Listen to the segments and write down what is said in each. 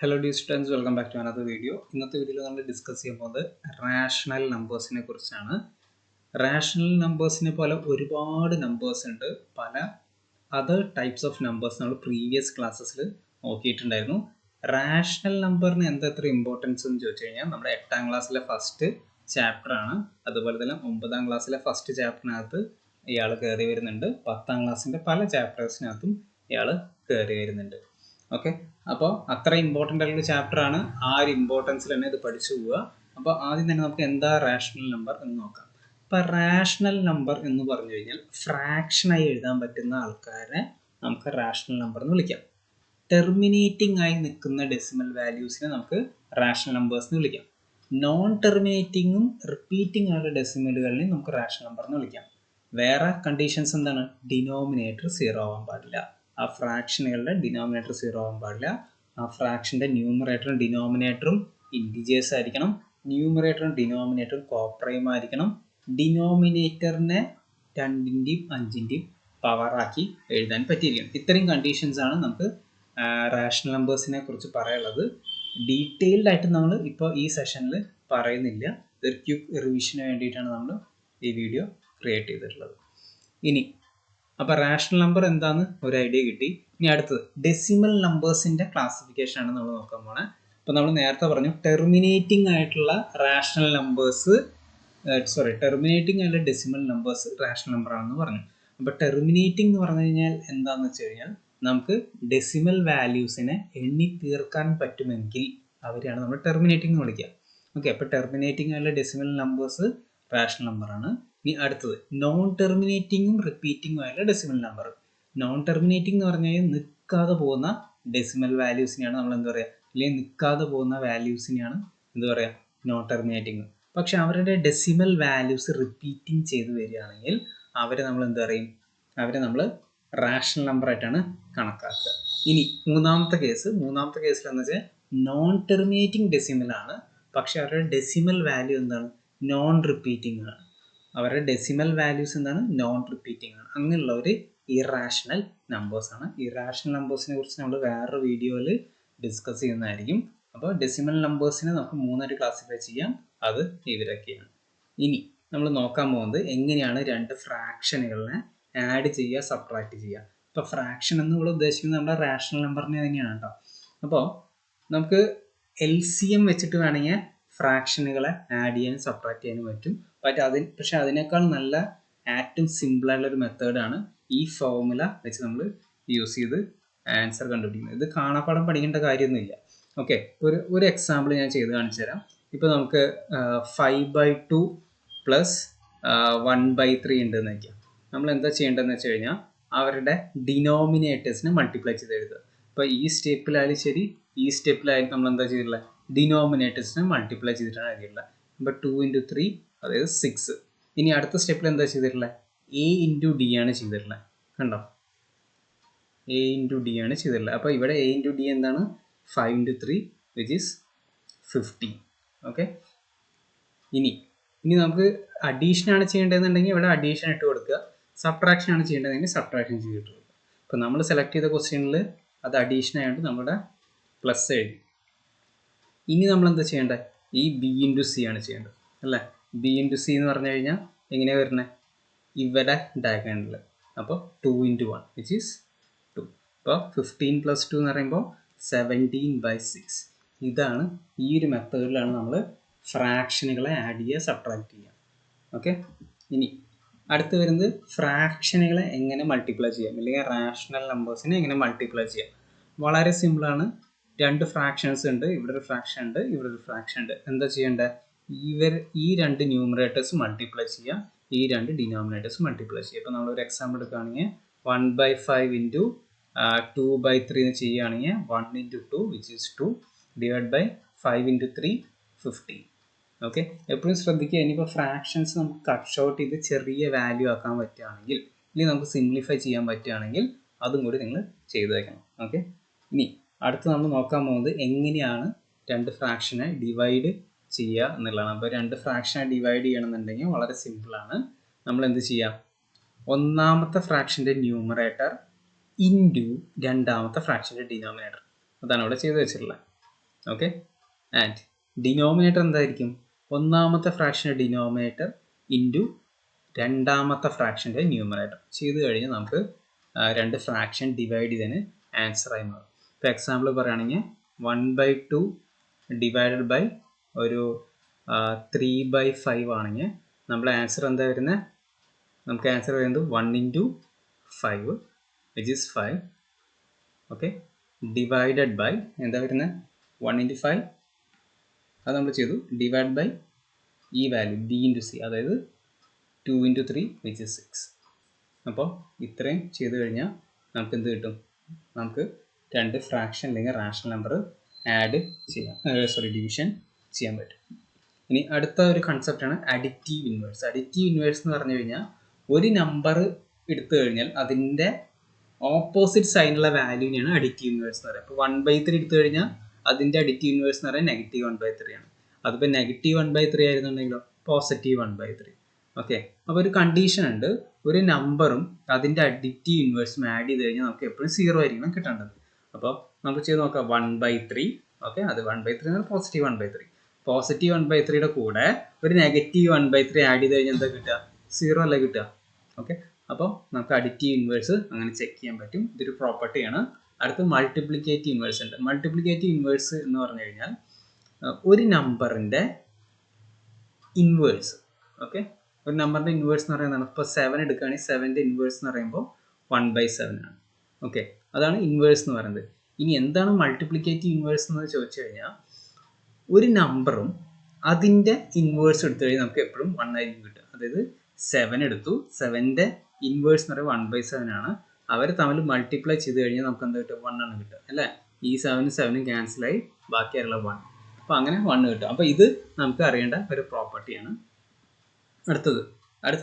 Hello dear students, welcome back to another video. ഇന്നത്തെ വീഡിയോയിൽ നമ്മൾ ഡിസ്കസ് ചെയ്യാൻ പോകുന്നത് റാഷണൽ നമ്പേഴ്സിനെ കുറിച്ചാണ്. റാഷണൽ നമ്പേഴ്സിനെ പോലെ ഒരുപാട് നമ്പേഴ്സ് ഉണ്ട്. പല അതർ ടൈപ്സ് ഓഫ് നമ്പേഴ്സ് നമ്മൾ പ്രീവിയസ് ക്ലാസ്സസിൽ നോക്കിയിട്ടുണ്ടായിരുന്നു. റാഷണൽ നമ്പറിന് എന്താ ഇത്ര ഇമ്പോർട്ടൻസ് എന്ന് ചോദിച്ചു കഴിഞ്ഞാൽ നമ്മുടെ 8ാം ക്ലാസ്സിലെ ഫസ്റ്റ് ചാപ്റ്റർ ആണ്. അതുപോലെ തന്നെ 9ാം ക്ലാസ്സിലെ ഫസ്റ്റ് ചാപ്റ്ററിനകത്ത് ഇയാൾ കയറി വരുന്നുണ്ട്. 10ാം ക്ലാസ്സിൻ്റെ പല ചാപ്റ്റേഴ്സിനകത്തും ഇയാൾ കയറി വരുന്നുണ്ട്. ഓക്കെ, അപ്പോൾ അത്ര ഇമ്പോർട്ടൻ്റ് ആയിട്ടുള്ള ചാപ്റ്റർ ആണ്. ആ ഒരു ഇമ്പോർട്ടൻസിൽ തന്നെ ഇത് പഠിച്ചു പോവുക. അപ്പോൾ ആദ്യം തന്നെ നമുക്ക് എന്താ റാഷണൽ നമ്പർ എന്ന് നോക്കാം. ഇപ്പോൾ റാഷണൽ നമ്പർ എന്ന് പറഞ്ഞു കഴിഞ്ഞാൽ ഫ്രാക്ഷനായി എഴുതാൻ പറ്റുന്ന ആൾക്കാരെ നമുക്ക് റാഷണൽ നമ്പർ എന്ന് വിളിക്കാം. ടെർമിനേറ്റിംഗ് ആയി നിൽക്കുന്ന ഡെസിമൽ വാല്യൂസിനെ നമുക്ക് റാഷണൽ നമ്പേഴ്സ് എന്ന് വിളിക്കാം. നോൺ ടെർമിനേറ്റിങ്ങും റിപ്പീറ്റിംഗ് ആയുള്ള ഡെസിമലുകളിനെയും നമുക്ക് റാഷണൽ നമ്പർ എന്ന് വിളിക്കാം. വേറെ കണ്ടീഷൻസ് എന്താണ്? ഡിനോമിനേറ്റർ 0 ആവാൻ പാടില്ല. ആ ഫ്രാക്ഷനുകളുടെ ഡിനോമിനേറ്റർ 0 ആവാൻ പാടില്ല. ആ ഫ്രാക്ഷൻ്റെ ന്യൂമറേറ്ററും ഡിനോമിനേറ്ററും ഇൻറ്റിജേഴ്സ് ആയിരിക്കണം. ന്യൂമറേറ്ററും ഡിനോമിനേറ്ററും കോപ്രൈം ആയിരിക്കണം. ഡിനോമിനേറ്ററിനെ 2ൻ്റെയും 5ൻ്റെയും പവറാക്കി എഴുതാൻ പറ്റിയിരിക്കണം. ഇത്രയും കണ്ടീഷൻസ് ആണ് നമുക്ക് റാഷണൽ നമ്പേഴ്സിനെ കുറിച്ച് പറയാനുള്ളത്. ഡീറ്റെയിൽഡ് ആയിട്ട് നമ്മൾ ഇപ്പോൾ ഈ സെഷനിൽ പറയുന്നില്ല. ഇതൊരു ക്വിക്ക് റിവിഷന് വേണ്ടിയിട്ടാണ് നമ്മൾ ഈ വീഡിയോ ക്രിയേറ്റ് ചെയ്തിട്ടുള്ളത്. ഇനി അപ്പോൾ റാഷണൽ നമ്പർ എന്താന്ന് ഒരു ഐഡിയ കിട്ടി. ഇനി അടുത്തത് ഡെസിമൽ നമ്പേഴ്സിൻ്റെ ക്ലാസിഫിക്കേഷൻ ആണ് നമ്മൾ നോക്കാൻ പോണേ. അപ്പോൾ നമ്മൾ നേരത്തെ പറഞ്ഞു ടെർമിനേറ്റിംഗ് ആയിട്ടുള്ള റാഷണൽ നമ്പേഴ്സ് ടെർമിനേറ്റിംഗ് ആയിട്ടുള്ള ഡെസിമൽ നമ്പേഴ്സ് റാഷണൽ നമ്പർ ആണെന്ന് പറഞ്ഞു. അപ്പോൾ ടെർമിനേറ്റിംഗ് എന്ന് പറഞ്ഞു കഴിഞ്ഞാൽ എന്താണെന്ന് വെച്ച് കഴിഞ്ഞാൽ നമുക്ക് ഡെസിമൽ വാല്യൂസിനെ എണ്ണി തീർക്കാൻ പറ്റുമെങ്കിൽ അവരെയാണ് നമ്മൾ ടെർമിനേറ്റിംഗ് എന്ന് വിളിക്കുക. ഓക്കെ, അപ്പോൾ ടെർമിനേറ്റിംഗ് ആയിട്ടുള്ള ഡെസിമൽ നമ്പേഴ്സ് റാഷണൽ നമ്പറാണ്. ഇനി അടുത്തത് നോൺ ടെർമിനേറ്റിങ്ങും റിപ്പീറ്റിംഗും ആയിട്ടുള്ള ഡെസിമൽ നമ്പർ. നോൺ ടെർമിനേറ്റിംഗ് എന്ന് പറഞ്ഞു കഴിഞ്ഞാൽ നിൽക്കാതെ പോകുന്ന ഡെസിമൽ വാല്യൂസിനെയാണ് നമ്മൾ എന്താ പറയുക, അല്ലെങ്കിൽ നിൽക്കാതെ പോകുന്ന വാല്യൂസിനെയാണ് എന്താ പറയുക, നോൺ ടെർമിനേറ്റിംഗ്. പക്ഷെ അവരുടെ ഡെസിമൽ വാല്യൂസ് റിപ്പീറ്റിംഗ് ചെയ്ത് വരികയാണെങ്കിൽ അവരെ നമ്മൾ എന്താ പറയും, അവരെ നമ്മൾ റാഷണൽ നമ്പർ ആയിട്ടാണ് കണക്കാക്കുക. ഇനി മൂന്നാമത്തെ കേസിൽ എന്ന് വെച്ചാൽ നോൺ ടെർമിനേറ്റിംഗ് ഡെസിമൽ ആണ്. പക്ഷെ അവരുടെ ഡെസിമൽ വാല്യൂ എന്താണ്, നോൺ റിപ്പീറ്റിംഗ് ആണ്. അവരുടെ ഡെസിമൽ വാല്യൂസ് എന്താണ്, നോൺ റിപ്പീറ്റിംഗ് ആണ്. അങ്ങനെയുള്ളവർ ഇറാഷണൽ നമ്പേഴ്സ് ആണ്. ഇറാഷണൽ നമ്പേഴ്സിനെ കുറിച്ച് നമ്മൾ വേറൊരു വീഡിയോയിൽ ഡിസ്കസ് ചെയ്യുന്നതായിരിക്കും. അപ്പോൾ ഡെസിമൽ നമ്പേഴ്സിനെ നമുക്ക് 3ആയിട്ട് ക്ലാസിഫൈ ചെയ്യാം. അത് ഇവരൊക്കെയാണ്. ഇനി നമ്മൾ നോക്കാൻ പോകുന്നത് എങ്ങനെയാണ് രണ്ട് ഫ്രാക്ഷനുകളിനെ ആഡ് ചെയ്യുക, സബ്ട്രാക്ട് ചെയ്യുക. ഇപ്പോൾ ഫ്രാക്ഷൻ എന്നുള്ള ഉദ്ദേശിക്കുന്നത് നമ്മുടെ റാഷണൽ നമ്പറിനെ തന്നെയാണ് കേട്ടോ. അപ്പോൾ നമുക്ക് LCM വെച്ചിട്ട് വേണമെങ്കിൽ ഫ്രാക്ഷനുകളെ ആഡ് ചെയ്യാനും സബ്ട്രാക്ട് ചെയ്യാനും പറ്റും. പക്ഷെ അതിനേക്കാൾ നല്ല ഏറ്റവും സിമ്പിളായിട്ടുള്ളൊരു മെത്തേഡാണ് ഈ ഫോർമുല വെച്ച് നമ്മൾ യൂസ് ചെയ്ത് ആൻസർ കണ്ടുപിടിക്കുന്നത്. ഇത് കാണാപ്പാടം പഠിക്കേണ്ട കാര്യമൊന്നുമില്ല. ഓക്കെ, ഒരു എക്സാമ്പിൾ ഞാൻ ചെയ്ത് കാണിച്ചു തരാം. ഇപ്പോൾ നമുക്ക് 5/2 പ്ലസ് 1/3 ഉണ്ടെന്ന് വയ്ക്കാം. നമ്മൾ എന്താ ചെയ്യേണ്ടതെന്ന് വെച്ച് കഴിഞ്ഞാൽ അവരുടെ ഡിനോമിനേറ്റേഴ്സിനെ മൾട്ടിപ്ലൈ ചെയ്ത് എഴുതുക. ഇപ്പോൾ ഈ സ്റ്റെപ്പിലായാലും ശരി, ഈ സ്റ്റെപ്പിലായാലും നമ്മൾ എന്താ ചെയ്തിട്ടുള്ളത്, ഡിനോമിനേറ്റേഴ്സിനെ മൾട്ടിപ്ലൈ ചെയ്തിട്ടാണ് എഴുതിയിട്ടുള്ളത്. അപ്പോൾ 2 × 3 അതായത് 6. ഇനി അടുത്ത സ്റ്റെപ്പിൽ എന്താ ചെയ്തിട്ടുള്ളത്, A × D ആണ് ചെയ്തിട്ടുള്ളത്. കണ്ടോ, A × D ആണ് ചെയ്തിട്ടുള്ളത്. അപ്പോൾ ഇവിടെ A × D എന്താണ്, 5 × 3 which is 15. ഓക്കെ, ഇനി നമുക്ക് അഡീഷൻ ആണ് ചെയ്യേണ്ടതെന്നുണ്ടെങ്കിൽ ഇവിടെ അഡീഷൻ ഇട്ട് കൊടുക്കുക. സബ്ട്രാക്ഷൻ ആണ് ചെയ്യേണ്ടതെങ്കിൽ സബ്ട്രാക്ഷൻ ചെയ്തിട്ട് കൊടുക്കുക. ഇപ്പോൾ നമ്മൾ സെലക്ട് ചെയ്ത ക്വസ്റ്റ്യനിൽ അത് അഡീഷൻ ആയതുകൊണ്ട് നമ്മുടെ പ്ലസ് എഴുതി. ഇനി നമ്മൾ എന്താ ചെയ്യേണ്ടത്, ഈ B × C ആണ് ചെയ്യേണ്ടത് അല്ലേ. B × C എന്ന് പറഞ്ഞു കഴിഞ്ഞാൽ എങ്ങനെയാണ് വരുന്നത്, ഇവിടെ ഡയഗണലിൽ. അപ്പോൾ 2 × 1 which is 2. അപ്പോൾ 15 + 2 എന്ന് പറയുമ്പോൾ 17/6. ഇതാണ്, ഈ ഒരു മെത്തേഡിലാണ് നമ്മൾ ഫ്രാക്ഷനുകളെ ആഡ് ചെയ്യുക, സബ്ട്രാക്ട് ചെയ്യുക. ഓക്കെ, ഇനി അടുത്ത് വരുന്നത് ഫ്രാക്ഷനുകളെ എങ്ങനെ മൾട്ടിപ്ലൈ ചെയ്യാം, അല്ലെങ്കിൽ റാഷണൽ നമ്പേഴ്സിനെ എങ്ങനെ മൾട്ടിപ്ലൈ ചെയ്യാം. വളരെ സിമ്പിളാണ്. രണ്ട് ഫ്രാക്ഷൻസ് ഉണ്ട്, ഇവിടെ ഒരു ഫ്രാക്ഷൻ ഉണ്ട്, ഇവിടെ ഒരു ഫ്രാക്ഷൻ ഉണ്ട്. എന്താ ചെയ്യേണ്ടത്, ഈ രണ്ട് ന്യൂമറേറ്റേഴ്സ് മൾട്ടിപ്ലൈ ചെയ്യാം, ഈ രണ്ട് ഡിനോമിനേറ്റേഴ്സ് മൾട്ടിപ്ലൈ ചെയ്യുക. ഇപ്പോൾ നമ്മളൊരു എക്സാമ്പിൾ എടുക്കുകയാണെങ്കിൽ 1/5 × 2/3 എന്ന് ചെയ്യുകയാണെങ്കിൽ 1 × 2 which is 2 / 5 × 3 15. ഓക്കെ, എപ്പോഴും ശ്രദ്ധിക്കുക. ഇനിയിപ്പോൾ ഫ്രാക്ഷൻസ് നമുക്ക് കട്ട് ഷോർട്ട് ചെയ്ത് ചെറിയ വാല്യൂ ആക്കാൻ പറ്റുകയാണെങ്കിൽ, ഇല്ലെങ്കിൽ നമുക്ക് സിംപ്ലിഫൈ ചെയ്യാൻ പറ്റുകയാണെങ്കിൽ അതും കൂടി നിങ്ങൾ ചെയ്തു വയ്ക്കണം. ഓക്കെ, ഇനി അടുത്ത് നമ്മൾ നോക്കാൻ പോകുന്നത് എങ്ങനെയാണ് രണ്ട് ഫ്രാക്ഷനെ ഡിവൈഡ് ചെയ്യുക എന്നുള്ളതാണ്. അപ്പോൾ രണ്ട് ഫ്രാക്ഷനെ ഡിവൈഡ് ചെയ്യണമെന്നുണ്ടെങ്കിൽ വളരെ സിമ്പിളാണ്. നമ്മൾ എന്ത് ചെയ്യാം, ഒന്നാമത്തെ ഫ്രാക്ഷൻ്റെ ന്യൂമറേറ്റർ ഇൻറ്റു രണ്ടാമത്തെ ഫ്രാക്ഷൻ്റെ ഡിനോമിനേറ്റർ. അതാണ് ഇവിടെ ചെയ്ത് വെച്ചിട്ടുള്ളത്. ഓക്കെ. ആൻഡ് ഡിനോമിനേറ്റർ എന്തായിരിക്കും? ഒന്നാമത്തെ ഫ്രാക്ഷൻ്റെ ഡിനോമിനേറ്റർ ഇൻറ്റു രണ്ടാമത്തെ ഫ്രാക്ഷൻ്റെ ന്യൂമറേറ്റർ ചെയ്ത് കഴിഞ്ഞാൽ നമുക്ക് രണ്ട് ഫ്രാക്ഷൻ ഡിവൈഡ് ചെയ്തതിന് ആൻസറായി മാറും. ഇപ്പോൾ എക്സാമ്പിൾ പറയുകയാണെങ്കിൽ 1/2 ഡിവൈഡഡ് ബൈ ഒരു 3/5 ആണെങ്കിൽ നമ്മുടെ ആൻസർ എന്താ വരുന്നത്? നമുക്ക് ആൻസർ വരുന്നത് 1 × 5 which is 5. Okay. Divided by എന്താ വരുന്നത്? 1 × 5 അത് നമ്മൾ ചെയ്തു. ഡിവൈഡ് ബൈ ഈ വാല്യൂ b × c, അതായത് 2 × 3 വിച്ച് ഈസ് 6. അപ്പോൾ ഇത്രയും ചെയ്ത് കഴിഞ്ഞാൽ നമുക്ക് എന്ത് കിട്ടും? നമുക്ക് രണ്ട് ഫ്രാക്ഷൻ അല്ലെങ്കിൽ റാഷണൽ നമ്പർ ആഡ് ചെയ്യാം, ഡിവിഷൻ ചെയ്യാൻ പറ്റും. ഇനി അടുത്ത ഒരു കൺസെപ്റ്റാണ് അഡിറ്റീവ് ഇൻവേഴ്സ്. അഡിറ്റീവ് ഇൻവേഴ്സ് എന്ന് പറഞ്ഞു കഴിഞ്ഞാൽ ഒരു നമ്പർ എടുത്തു കഴിഞ്ഞാൽ അതിൻ്റെ ഓപ്പോസിറ്റ് സൈനുള്ള വാല്യൂവിനെയാണ് അഡിറ്റീവ് ഇൻവേഴ്സ് എന്ന് പറയുക. ഇപ്പോൾ 1/3 എടുത്തു കഴിഞ്ഞാൽ അതിൻ്റെ അഡിറ്റീവ് ഇൻവേഴ്സ് എന്ന് പറയുന്നത് -1/3 ആണ്. അതിപ്പോൾ -1/3 ആയിരുന്നുണ്ടെങ്കിലോ +1/3. ഓക്കെ. അപ്പോൾ ഒരു കണ്ടീഷൻ ഉണ്ട്, ഒരു നമ്പറും അതിൻ്റെ അഡിറ്റീവ് ഇൻവേഴ്സും ആഡ് ചെയ്ത് കഴിഞ്ഞാൽ നമുക്ക് എപ്പോഴും 0 ആയിരിക്കണം കിട്ടേണ്ടത്. അപ്പോൾ നമുക്ക് ചെയ്ത് നോക്കാം. 1/3. ഓക്കെ. അത് 1/3 എന്ന് +1/3. +1/3യുടെ കൂടെ ഒരു -1/3 ആഡ് ചെയ്ത് കഴിഞ്ഞാൽ എന്താ കിട്ടുക? 0 അല്ലേ കിട്ടുക. ഓക്കെ. അപ്പോൾ നമുക്ക് അഡിറ്റീവ് ഇൻവേഴ്സ് അങ്ങനെ ചെക്ക് ചെയ്യാൻ പറ്റും. ഇതൊരു പ്രോപ്പർട്ടിയാണ്. അടുത്ത് മൾട്ടിപ്ലിക്കേറ്റീവ് ഇൻവേഴ്സ് ഉണ്ട്. മൾട്ടിപ്ലിക്കേറ്റീവ് ഇൻവേഴ്സ് എന്ന് പറഞ്ഞു കഴിഞ്ഞാൽ ഒരു നമ്പറിൻ്റെ ഇൻവേഴ്സ്. ഓക്കെ. ഒരു നമ്പറിൻ്റെ ഇൻവേഴ്സ് എന്ന് പറയുന്നതാണ്. ഇപ്പോൾ 7 എടുക്കുകയാണെങ്കിൽ 7ൻ്റെ ഇൻവേഴ്സ് എന്ന് പറയുമ്പോൾ 1/7 ആണ്. ഓക്കെ. അതാണ് ഇൻവേഴ്സ് എന്ന് പറയുന്നത്. ഇനി എന്താണ് മൾട്ടിപ്ലിക്കേറ്റീവ് ഇൻവേഴ്സ് എന്ന് ചോദിച്ചു കഴിഞ്ഞാൽ ഒരു നമ്പറും അതിൻ്റെ ഇൻവേഴ്സ് എടുത്തു കഴിഞ്ഞാൽ നമുക്ക് എപ്പോഴും 1 ആയിരിക്കും കിട്ടുക. അതായത് 7 എടുത്തു, 7ൻ്റെ ഇൻവേഴ്സ് എന്ന് പറയുമ്പോൾ 1/7 ആണ്. അവർ തമ്മിൽ മൾട്ടിപ്ലൈ ചെയ്ത് കഴിഞ്ഞാൽ നമുക്ക് എന്താ കിട്ടുക? 1 ആണ് കിട്ടുക അല്ലേ. ഈ 7 ക്യാൻസലായി ബാക്കിയുള്ള 1. അപ്പോൾ അങ്ങനെ 1 കിട്ടും. അപ്പോൾ ഇത് നമുക്ക് അറിയേണ്ട ഒരു പ്രോപ്പർട്ടിയാണ്. അടുത്തത്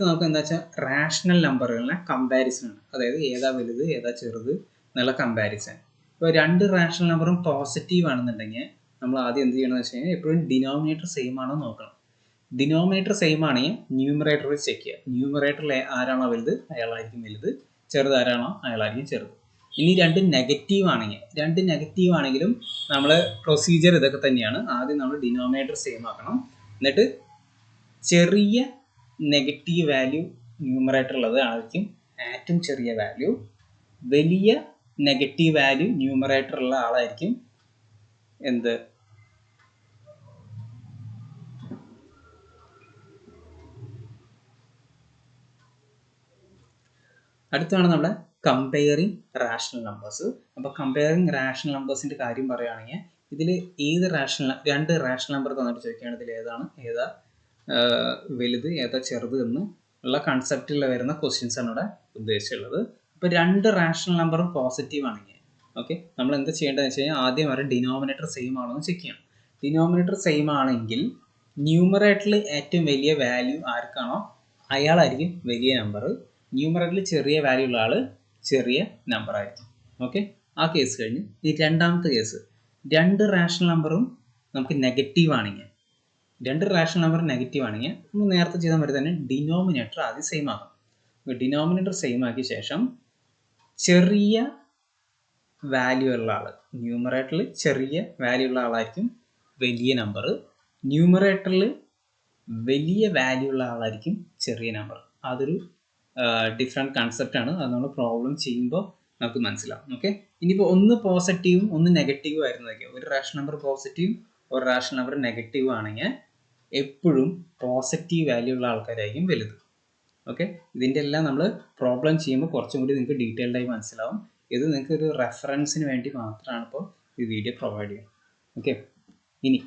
നമുക്ക് എന്താ വെച്ചാൽ റാഷണൽ നമ്പറുകളുടെ കമ്പാരിസൺ ആണ്. അതായത് ഏതാ വലുത് ഏതാ ചെറുത് എന്നുള്ള കമ്പാരിസൺ. ഇപ്പോൾ രണ്ട് റാഷണൽ നമ്പറും പോസിറ്റീവ് ആണെന്നുണ്ടെങ്കിൽ നമ്മൾ ആദ്യം എന്ത് ചെയ്യണമെന്ന് വെച്ച് കഴിഞ്ഞാൽ എപ്പോഴും ഡിനോമിനേറ്റർ സെയിം ആണോ നോക്കണം. ഡിനോമിനേറ്റർ സെയിം ആണെങ്കിൽ ന്യൂമറേറ്ററിൽ ചെക്ക് ചെയ്യുക. ന്യൂമറേറ്ററിൽ ആരാണോ വലുത് അയാളായിരിക്കും വലുത്, ചെറുത് ആരാണോ അയാളായിരിക്കും ചെറുത്. ഇനി രണ്ട് നെഗറ്റീവ് ആണെങ്കിലും നമ്മൾ പ്രൊസീജിയർ ഇതൊക്കെ തന്നെയാണ്. ആദ്യം നമ്മൾ ഡിനോമിനേറ്റർ സെയിം ആക്കണം. എന്നിട്ട് ചെറിയ നെഗറ്റീവ് വാല്യൂ ന്യൂമറേറ്റർ ഉള്ളത് ആയിരിക്കും ഏറ്റവും ചെറിയ വാല്യൂ. വലിയ നെഗറ്റീവ് വാല്യൂ ന്യൂമറേറ്റർ ഉള്ള ആളായിരിക്കും എന്ത്? അടുത്താണ് നമ്മുടെ കമ്പയറിങ് റാഷണൽ നമ്പേഴ്സ്. അപ്പോൾ കമ്പയറിങ് റാഷണൽ നമ്പേഴ്സിൻ്റെ കാര്യം പറയുകയാണെങ്കിൽ ഇതിൽ ഏത് രണ്ട് റാഷണൽ നമ്പർ തന്നിട്ട് ചോദിക്കുകയാണ് ഇതിൽ ഏതാ വലുത് ഏതാ ചെറുത് എന്ന് ഉള്ള കൺസെപ്റ്റിൽ വരുന്ന ക്വസ്റ്റ്യൻസ് ആണ് ഇവിടെ ഉദ്ദേശിച്ചുള്ളത്. അപ്പോൾ രണ്ട് റാഷണൽ നമ്പറും പോസിറ്റീവ് ആണെങ്കിൽ ഓക്കെ നമ്മൾ എന്താ ചെയ്യേണ്ടതെന്ന് വെച്ച് കഴിഞ്ഞാൽ ആദ്യം അവരുടെ ഡിനോമിനേറ്റർ സെയിം ആണോ എന്ന് ചെക്ക് ചെയ്യണം. ഡിനോമിനേറ്റർ സെയിം ആണെങ്കിൽ ന്യൂമറേറ്ററിൽ ഏറ്റവും വലിയ വാല്യൂ ആർക്കാണോ അയാളായിരിക്കും വലിയ നമ്പർ. ന്യൂമറേറ്ററിൽ ചെറിയ വാല്യൂ ഉള്ള ആൾ ചെറിയ നമ്പർ ആയിരിക്കും. ഓക്കെ. ആ കേസ് കഴിഞ്ഞ് ഈ രണ്ടാമത്തെ കേസ് രണ്ട് റാഷണൽ നമ്പറും നമുക്ക് നെഗറ്റീവ് ആണെങ്കിൽ നമ്മൾ നേരത്തെ ചെയ്ത മാതിരി തന്നെ ഡിനോമിനേറ്റർ ആദ്യം സെയിം ആക്കണം. ഡിനോമിനേറ്റർ സെയിം ആക്കിയ ശേഷം ചെറിയ വാല്യൂ ഉള്ള ആൾ, ന്യൂമറേറ്ററിൽ ചെറിയ വാല്യൂ ഉള്ള ആളായിരിക്കും വലിയ നമ്പർ, ന്യൂമറേറ്ററിൽ വലിയ വാല്യൂ ഉള്ള ആളായിരിക്കും ചെറിയ നമ്പർ. അതൊരു ഡിഫറെൻറ്റ് കൺസെപ്റ്റാണ്. അത് നമ്മൾ പ്രോബ്ലം ചെയ്യുമ്പോൾ നമുക്ക് മനസ്സിലാവും. ഓക്കെ. ഇനിയിപ്പോൾ ഒന്ന് പോസിറ്റീവും ഒന്ന് നെഗറ്റീവും ആയിരുന്നതൊക്കെ, ഒരു റാഷണൽ നമ്പർ പോസിറ്റീവും ഒരു റാഷണൽ നമ്പർ നെഗറ്റീവ് ആണെങ്കിൽ എപ്പോഴും പോസിറ്റീവ് വാല്യൂ ഉള്ള ആൾക്കാരായിരിക്കും വലുത്. ഓക്കെ. ഇതിൻ്റെ എല്ലാം നമ്മൾ പ്രോബ്ലം ചെയ്യുമ്പോൾ കുറച്ചും കൂടി നിങ്ങൾക്ക് ഡീറ്റെയിൽഡായി മനസ്സിലാവും. ഇത് നിങ്ങൾക്ക് ഒരു റെഫറൻസിന് വേണ്ടി മാത്രമാണ് ഇപ്പോൾ ഈ വീഡിയോ പ്രൊവൈഡ് ചെയ്യുന്നത്. ഓക്കെ. ഇനി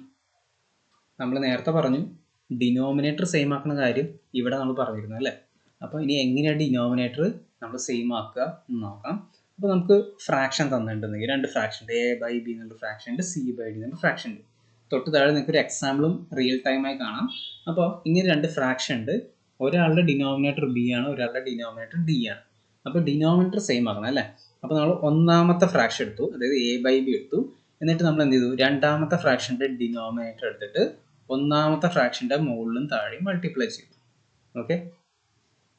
നമ്മൾ നേരത്തെ പറഞ്ഞു ഡിനോമിനേറ്റർ സെയിം ആക്കുന്ന കാര്യം ഇവിടെ നമ്മൾ പറഞ്ഞിരുന്നു അല്ലേ. അപ്പോൾ ഇനി എങ്ങനെയാണ് ഡിനോമിനേറ്റർ നമ്മൾ സെയിം ആക്കുക എന്ന് നോക്കാം. അപ്പോൾ നമുക്ക് ഫ്രാക്ഷൻ തന്നിട്ടുണ്ടെങ്കിൽ രണ്ട് ഫ്രാക്ഷൻ ഉണ്ട്, a/b എന്നുള്ള ഫ്രാക്ഷൻ ഉണ്ട്, c/d എന്നുള്ള ഫ്രാക്ഷൻ ഉണ്ട്. തൊട്ട് താഴെ നിങ്ങൾക്ക് ഒരു എക്സാമ്പിളും റിയൽ ടൈമായി കാണാം. അപ്പോൾ ഇങ്ങനെ രണ്ട് ഫ്രാക്ഷൻ ഉണ്ട്. ഒരാളുടെ ഡിനോമിനേറ്റർ b ആണ്, ഒരാളുടെ ഡിനോമിനേറ്റർ d ആണ്. അപ്പോൾ ഡിനോമിനേറ്റർ സെയിം ആക്കണം അല്ലേ. അപ്പോൾ നമ്മൾ ഒന്നാമത്തെ ഫ്രാക്ഷൻ എടുത്തു, അതായത് a/b എടുത്തു. എന്നിട്ട് നമ്മൾ എന്ത് ചെയ്തു? രണ്ടാമത്തെ ഫ്രാക്ഷൻ്റെ ഡിനോമിനേറ്റർ എടുത്തിട്ട് ഒന്നാമത്തെ ഫ്രാക്ഷൻ്റെ മുകളിലും താഴെയും മൾട്ടിപ്ലൈ ചെയ്തു. ഓക്കെ.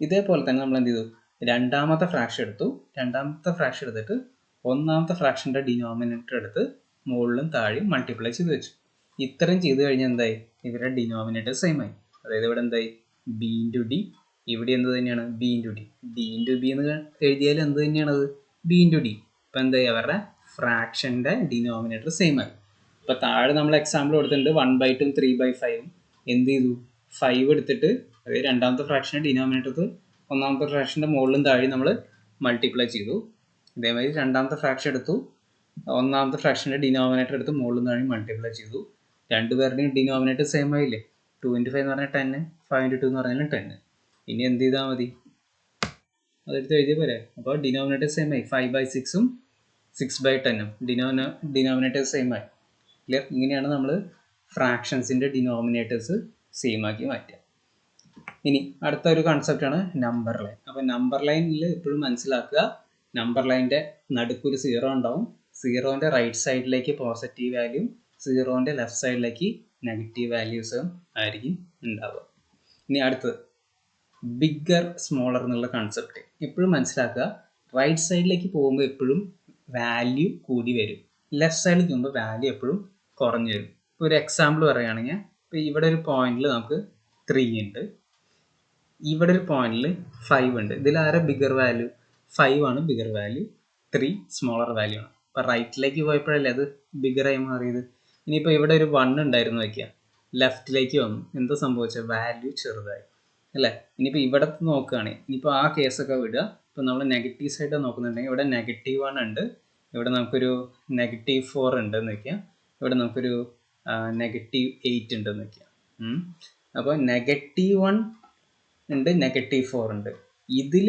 ഇതേപോലെ തന്നെ നമ്മൾ എന്ത് ചെയ്തു? രണ്ടാമത്തെ ഫ്രാക്ഷൻ എടുത്തു, രണ്ടാമത്തെ ഫ്രാക്ഷൻ എടുത്തിട്ട് ഒന്നാമത്തെ ഫ്രാക്ഷൻ്റെ ഡിനോമിനേറ്റർ എടുത്ത് മുകളിലും താഴെയും മൾട്ടിപ്ലൈ ചെയ്ത് വെച്ചു. ഇത്രയും ചെയ്ത് കഴിഞ്ഞാൽ എന്തായി? ഇവരുടെ ഡിനോമിനേറ്റർ സെയിം ആയി. അതായത് ഇവിടെ എന്തായി? ബി ഇൻറ്റു ഡി, ഇവിടെ എന്ത് തന്നെയാണ്? B into D. D into B എന്ന് എഴുതിയാൽ എന്ത് തന്നെയാണത്? B into D. ഇപ്പം എന്തായി? അവരുടെ ഫ്രാക്ഷൻ്റെ ഡിനോമിനേറ്റർ സെയിം ആയി. ഇപ്പം താഴെ നമ്മൾ എക്സാമ്പിൾ കൊടുത്തിട്ടുണ്ട് 1/2 3/5. എന്ത് ചെയ്തു? 5 എടുത്തിട്ട്, അതായത് രണ്ടാമത്തെ ഫ്രാക്ഷൻ്റെ ഡിനോമിനേറ്റർ ഒന്നാമത്തെ ഫ്രാക്ഷൻ്റെ മുകളിലും താഴെയും നമ്മൾ മൾട്ടിപ്ലൈ ചെയ്തു. ഇതേമാതിരി രണ്ടാമത്തെ ഫ്രാക്ഷൻ എടുത്തു, ഒന്നാമത്തെ ഫ്രാക്ഷൻ്റെ ഡിനോമിനേറ്റർ എടുത്ത് മുകളിലും താഴെയും മൾട്ടിപ്ലൈ ചെയ്തു. രണ്ടുപേരുടെയും ഡിനോമിനേറ്റർ സെയിം ആയില്ലേ? 2 × 5 എന്ന് പറഞ്ഞാൽ 10, 5 × 2 എന്ന് പറഞ്ഞാൽ 10. ഇനി എന്ത് ചെയ്താൽ മതി? അതെടുത്ത് എഴുതിയ പോരെ. അപ്പോൾ ഡിനോമിനേറ്റർ സെയിം ആയി. 5/6 6/10 ഡിനോമിനേറ്റർ സെയിം ആയി. ക്ലിയർ? ഇങ്ങനെയാണ് നമ്മൾ ഫ്രാക്ഷൻസിൻ്റെ ഡിനോമിനേറ്റേഴ്സ് സെയിം ആക്കി മാറ്റുക. ഇനി അടുത്ത ഒരു കൺസെപ്റ്റാണ് നമ്പർ ലൈൻ. അപ്പോൾ നമ്പർ ലൈനിൽ എപ്പോഴും മനസ്സിലാക്കുക, നമ്പർ ലൈനിൻ്റെ നടുക്കൊരു 0 ഉണ്ടാവും. 0ൻ്റെ റൈറ്റ് സൈഡിലേക്ക് പോസിറ്റീവ് വാല്യൂ, 0ൻ്റെ ലെഫ്റ്റ് സൈഡിലേക്ക് നെഗറ്റീവ് വാല്യൂസും ആയിരിക്കും ഉണ്ടാവുക. ഇനി അടുത്തത് ബിഗ്ഗർ സ്മോളർ എന്നുള്ള കൺസെപ്റ്റ് എപ്പോഴും മനസ്സിലാക്കുക. റൈറ്റ് സൈഡിലേക്ക് പോകുമ്പോൾ എപ്പോഴും വാല്യൂ കൂടി വരും, ലെഫ്റ്റ് സൈഡിലേക്ക് പോകുമ്പോൾ വാല്യൂ എപ്പോഴും കുറഞ്ഞു വരും. ഇപ്പോൾ ഒരു എക്സാമ്പിൾ പറയുകയാണെങ്കിൽ, ഇപ്പോൾ ഇവിടെ ഒരു പോയിന്റിൽ നമുക്ക് 3 ഉണ്ട്, ഇവിടെ ഒരു പോയിന്റിൽ 5 ഉണ്ട്. ഇതിൽ ആരെ ബിഗർ വാല്യൂ? 5 ആണ് ബിഗർ വാല്യൂ, 3 സ്മോളർ വാല്യൂ ആണ്. അപ്പോൾ റൈറ്റിലേക്ക് പോയപ്പോഴല്ലേ അത് ബിഗറായി മാറിയത്. ഇനിയിപ്പോൾ ഇവിടെ ഒരു 1 ഉണ്ടായിരുന്നു വയ്ക്കുക, ലെഫ്റ്റിലേക്ക് വന്നു, എന്താ സംഭവിച്ചത്? വാല്യൂ ചെറുതായി അല്ലേ? ഇനിയിപ്പോൾ ഇവിടെ നോക്കുകയാണെങ്കിൽ, ഇനിയിപ്പോൾ ആ കേസൊക്കെ വിടുക. ഇപ്പോൾ നമ്മൾ നെഗറ്റീവ് സൈഡ് നോക്കുന്നുണ്ടെങ്കിൽ ഇവിടെ -1 ഉണ്ട്, ഇവിടെ നമുക്കൊരു -4 ഉണ്ടെന്ന് വയ്ക്കുക, ഇവിടെ നമുക്കൊരു -8 ഉണ്ടെന്ന് വയ്ക്കുക. അപ്പോൾ -1 ഉണ്ട്, -4 ഉണ്ട്. ഇതിൽ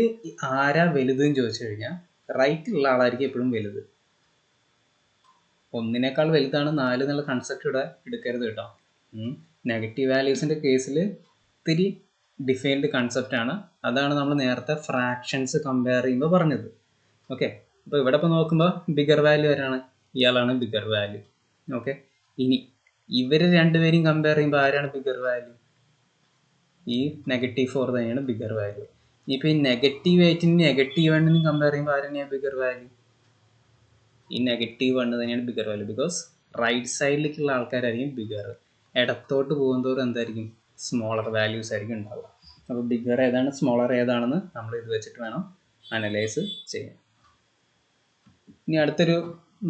ആരാ വലുതെന്ന് ചോദിച്ചു കഴിഞ്ഞാൽ റൈറ്റിലുള്ള ആളായിരിക്കും എപ്പോഴും വലുത്. ഒന്നിനേക്കാൾ വലുതാണ് 4 എന്നുള്ള കൺസെപ്റ്റ് ഇവിടെ എടുക്കരുത് കേട്ടോ. നെഗറ്റീവ് വാല്യൂസിൻ്റെ കേസിൽ ഇത്തിരി ഡിഫൈൻഡ് കൺസെപ്റ്റാണ്. അതാണ് നമ്മൾ നേരത്തെ ഫ്രാക്ഷൻസ് കമ്പയർ ചെയ്യുമ്പോൾ പറഞ്ഞത്. ഓക്കെ, അപ്പോൾ ഇവിടെ ഇപ്പോൾ നോക്കുമ്പോൾ ബിഗർ വാല്യൂ ആരാണ്? ഇയാളാണ് ബിഗർ വാല്യൂ. ഓക്കെ, ഇനി ഇവർ രണ്ടുപേരും കമ്പയർ ചെയ്യുമ്പോൾ ആരാണ് ബിഗർ വാല്യൂ? ഈ -4 തന്നെയാണ് ബിഗർ വാല്യൂ. ഇപ്പോൾ ഈ -8നും -1നും കമ്പയർ ചെയ്യുമ്പോൾ ആര് തന്നെയാണ് ബിഗർ വാല്യൂ? ഈ -1 തന്നെയാണ് ബിഗർ വാല്യൂ. ബിക്കോസ് റൈറ്റ് സൈഡിലേക്കുള്ള ആൾക്കാരായിരിക്കും ബിഗർ, ഇടത്തോട്ട് പോകുന്നതോറും എന്തായിരിക്കും? സ്മോളർ വാല്യൂസ് ആയിരിക്കും ഉണ്ടാവുക. അപ്പോൾ ബിഗർ ഏതാണ് സ്മോളർ ഏതാണെന്ന് നമ്മൾ ഇത് വെച്ചിട്ട് വേണം അനലൈസ് ചെയ്യാൻ. ഇനി അടുത്തൊരു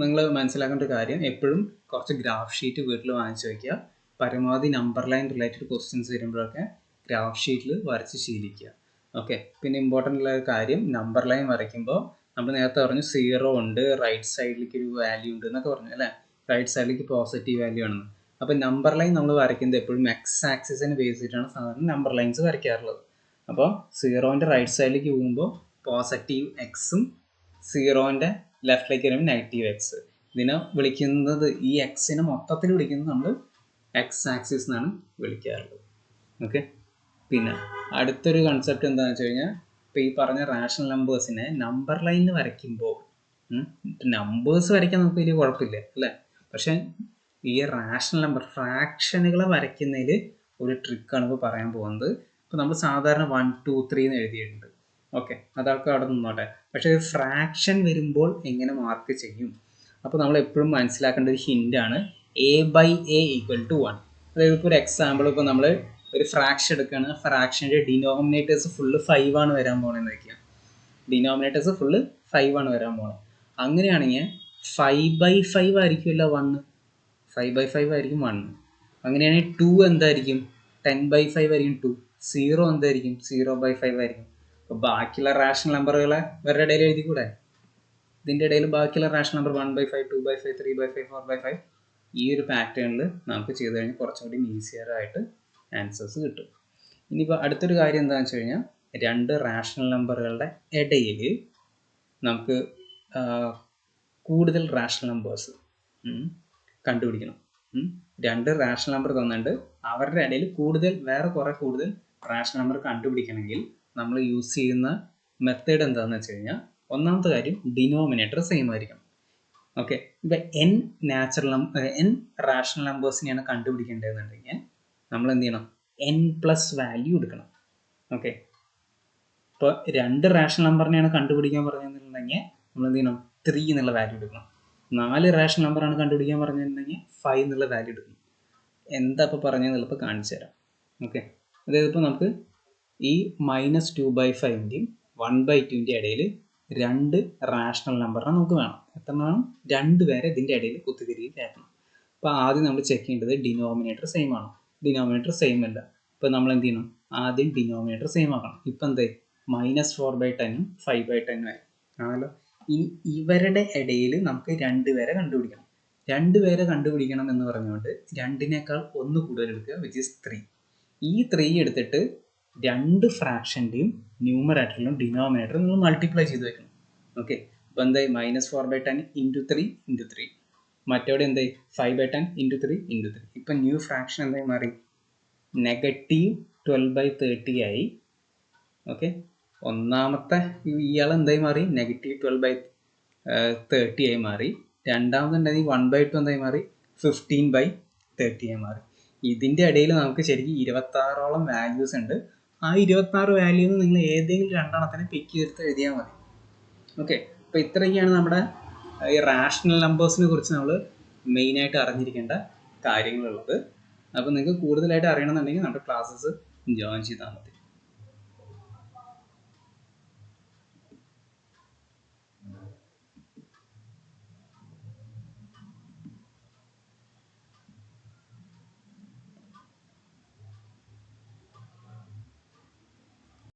നിങ്ങൾ മനസ്സിലാക്കേണ്ട ഒരു കാര്യം, എപ്പോഴും കുറച്ച് ഗ്രാഫ് ഷീറ്റ് വീട്ടിൽ വാങ്ങിച്ചു വയ്ക്കുക. പരമാവധി നമ്പർ ലൈൻ റിലേറ്റഡ് ക്വസ്റ്റ്യൻസ് വരുമ്പോഴൊക്കെ ഗ്രാഫ് ഷീറ്റിൽ വരച്ച് ശീലിക്കുക. ഓക്കെ, പിന്നെ ഇമ്പോർട്ടൻ്റ് ഉള്ള ഒരു കാര്യം, നമ്പർ ലൈൻ വരയ്ക്കുമ്പോൾ നമ്മൾ നേരത്തെ പറഞ്ഞു 0 ഉണ്ട്, റൈറ്റ് സൈഡിലേക്ക് ഒരു വാല്യൂ ഉണ്ട് എന്നൊക്കെ പറഞ്ഞു അല്ലേ? റൈറ്റ് സൈഡിലേക്ക് പോസിറ്റീവ് വാല്യൂ ആണെന്ന്. അപ്പോൾ നമ്പർ ലൈൻ നമ്മൾ വരയ്ക്കുന്നത് എപ്പോഴും എക്സ് ആക്സിസിനെ ബേസ് ചെയ്തിട്ടാണ് സാധാരണ നമ്പർ ലൈൻസ് വരയ്ക്കാറുള്ളത്. അപ്പോൾ 0ൻ്റെ റൈറ്റ് സൈഡിലേക്ക് പോകുമ്പോൾ പോസിറ്റീവ് എക്സും 0ൻ്റെ ലെഫ്റ്റിലേക്ക് വരുമ്പോൾ -x. ഇതിനെ വിളിക്കുന്നത്, ഈ എക്സിനെ മൊത്തത്തിൽ വിളിക്കുന്നത് നമ്മൾ എക്സ് ആക്സിസ് എന്നാണ് വിളിക്കാറുള്ളത്. ഓക്കെ, പിന്നെ അടുത്തൊരു കൺസെപ്റ്റ് എന്താണെന്ന് വെച്ച് കഴിഞ്ഞാൽ, ഇപ്പോൾ ഈ പറഞ്ഞ റാഷണൽ നമ്പേഴ്സിനെ നമ്പർ ലൈനിൽ വരയ്ക്കുമ്പോൾ, നമ്പേഴ്സ് വരയ്ക്കാൻ നമുക്ക് വലിയ കുഴപ്പമില്ല അല്ലേ? പക്ഷേ ഈ റാഷണൽ നമ്പർ ഫ്രാക്ഷനുകളെ വരയ്ക്കുന്നതിൽ ഒരു ട്രിക്കാണ് ഇപ്പോൾ പറയാൻ പോകുന്നത്. ഇപ്പോൾ നമ്മൾ സാധാരണ 1 2 3 എന്ന് എഴുതിയിട്ടുണ്ട്. ഓക്കെ, അതൊക്കെ അവിടെ നിന്നോട്ടെ. പക്ഷേ ഫ്രാക്ഷൻ വരുമ്പോൾ എങ്ങനെ മാർക്ക് ചെയ്യും? അപ്പോൾ നമ്മൾ എപ്പോഴും മനസ്സിലാക്കേണ്ട ഒരു ഹിൻ്റാണ് a/a = 1. അതായത് ഇപ്പോൾ ഒരു എക്സാമ്പിൾ, ഇപ്പോൾ നമ്മൾ ഒരു ഫ്രാക്ഷൻ എടുക്കുകയാണ്, ഫ്രാക്ഷൻ്റെ ഡിനോമിനേറ്റേഴ്സ് ഫുള്ള് 5 ആണ് വരാൻ പോകണമെന്ന് വയ്ക്കുക. ഡിനോമിനേറ്റേഴ്സ് ഫുള്ള് 5 ആണ് വരാൻ പോകുന്നത്. അങ്ങനെയാണെങ്കിൽ 5/5 ആയിരിക്കുമല്ലോ 1. 5/5 ആയിരിക്കും 1. അങ്ങനെയാണെങ്കിൽ 2 എന്തായിരിക്കും? 10/5 ആയിരിക്കും 2. 0 എന്തായിരിക്കും? 0/5 ആയിരിക്കും. അപ്പോൾ ബാക്കിയുള്ള റാഷണൽ നമ്പറുകളെ വേറെ ഇടയിൽ എഴുതിക്കൂടെ? ഇതിൻ്റെ ഇടയിൽ ബാക്കിയുള്ള റാഷണൽ നമ്പർ 1/5 2/5 3/5 4/5 ഈ ഒരു പാറ്റേണിൽ നമുക്ക് ചെയ്ത് കഴിഞ്ഞാൽ കുറച്ചുകൂടി ഈസിയർ ആയിട്ട് ആൻസേഴ്സ് കിട്ടും. ഇനിയിപ്പോൾ അടുത്തൊരു കാര്യം എന്താണെന്ന് വെച്ച് കഴിഞ്ഞാൽ, രണ്ട് റാഷണൽ നമ്പറുകളുടെ ഇടയിൽ നമുക്ക് കൂടുതൽ റാഷണൽ നമ്പേഴ്സ് കണ്ടുപിടിക്കണം. രണ്ട് റാഷണൽ നമ്പർ തന്നിട്ടുണ്ട്, അവരുടെ ഇടയിൽ വേറെ കൂടുതൽ റാഷണൽ നമ്പർ കണ്ടുപിടിക്കണമെങ്കിൽ നമ്മൾ യൂസ് ചെയ്യുന്ന മെത്തേഡ് എന്താണെന്ന് വെച്ച് കഴിഞ്ഞാൽ, ഒന്നാമത്തെ കാര്യം ഡിനോമിനേറ്റർ സെയിം ആയിരിക്കണം. ഓക്കെ, ഇപ്പം n റാഷണൽ നമ്പേഴ്സിനെയാണ് കണ്ടുപിടിക്കേണ്ടതെന്നുണ്ടെങ്കിൽ നമ്മൾ എന്ത് ചെയ്യണം? n+ വാല്യൂ എടുക്കണം. ഓക്കെ, ഇപ്പോൾ 2 റാഷണൽ നമ്പറിനെയാണ് കണ്ടുപിടിക്കാൻ പറഞ്ഞതെന്നുണ്ടെങ്കിൽ നമ്മൾ എന്ത് ചെയ്യണം? 3 എന്നുള്ള വാല്യൂ എടുക്കണം. 4 റാഷണൽ നമ്പറാണ് കണ്ടുപിടിക്കാൻ പറഞ്ഞിട്ടുണ്ടെങ്കിൽ 5 എന്നുള്ള വാല്യൂ എടുക്കും. എന്താ ഇപ്പോൾ പറഞ്ഞതെന്നുള്ള ഇപ്പോൾ കാണിച്ചു തരാം. ഓക്കെ, അതായത് ഇപ്പോൾ നമുക്ക് ഈ -2/5ൻ്റെയും 1/2ൻ്റെ ഇടയിൽ 2 റാഷണൽ നമ്പറിനെ നമുക്ക് വേണം. എത്ര വേണം? 2 പേരെ ഇതിൻ്റെ ഇടയിൽ കുത്തിത്തിരികെ കയറ്റണം. അപ്പോൾ ആദ്യം നമ്മൾ ചെക്ക് ചെയ്യേണ്ടത് ഡിനോമിനേറ്റർ സെയിം ആണോ. ഡിനോമിനേറ്റർ സെയിം അല്ല. ഇപ്പോൾ നമ്മൾ എന്ത് ചെയ്യണം? ആദ്യം ഡിനോമിനേറ്റർ സെയിം ആക്കണം. ഇപ്പം എന്തായി? -4/10ഉം 5/10ഉം ആയി ആണല്ലോ. ഇനി ഇവരുടെ ഇടയിൽ നമുക്ക് 2 പേരെ കണ്ടുപിടിക്കണം. 2 പേരെ കണ്ടുപിടിക്കണം എന്ന് പറഞ്ഞുകൊണ്ട് 2നേക്കാൾ 1 കൂടുതൽ എടുക്കുക, വിച്ച് ഈസ് 3. ഈ 3 എടുത്തിട്ട് 2 ഫ്രാക്ഷൻ്റെയും ന്യൂമറേറ്ററിലും ഡിനോമിനേറ്ററും നിങ്ങൾ മൾട്ടിപ്ലൈ ചെയ്ത് വെക്കണം. ഓക്കെ, അപ്പോൾ എന്തായി? -4/10 × 3 × 3. മറ്റവിടെ എന്തായി? 5/10 × 3 × 3. ഇപ്പം ന്യൂ ഫ്രാക്ഷൻ എന്തായി മാറി? -12/30 ആയി. ഓക്കെ, ഒന്നാമത്തെ ഇയാൾ എന്തായി മാറി? -12/30 ആയി മാറി. രണ്ടാമതുണ്ടെങ്കിൽ 1/2 എന്തായി മാറി? 15/30 ആയി മാറി. ഇതിൻ്റെ ഇടയിൽ നമുക്ക് ശരിക്കും 26ഓളം വാല്യൂസ് ഉണ്ട്. ആ 26 വാല്യൂന്ന് നിങ്ങൾ ഏതെങ്കിലും രണ്ടെണ്ണത്തിനെ പിക്ക് ചെയ്തെടുത്ത് എഴുതിയാൽ മതി. ഓക്കെ, അപ്പോൾ ഇത്രയൊക്കെയാണ് നമ്മുടെ ഈ റാഷണൽ നമ്പേഴ്സിനെ കുറിച്ച് നമ്മൾ മെയിനായിട്ട് അറിഞ്ഞിരിക്കേണ്ട കാര്യങ്ങളുള്ളത്. അപ്പോൾ നിങ്ങൾക്ക് കൂടുതലായിട്ട് അറിയണമെന്നുണ്ടെങ്കിൽ നമ്മുടെ ക്ലാസ്സസ് ജോയിൻ ചെയ്താൽ മതി.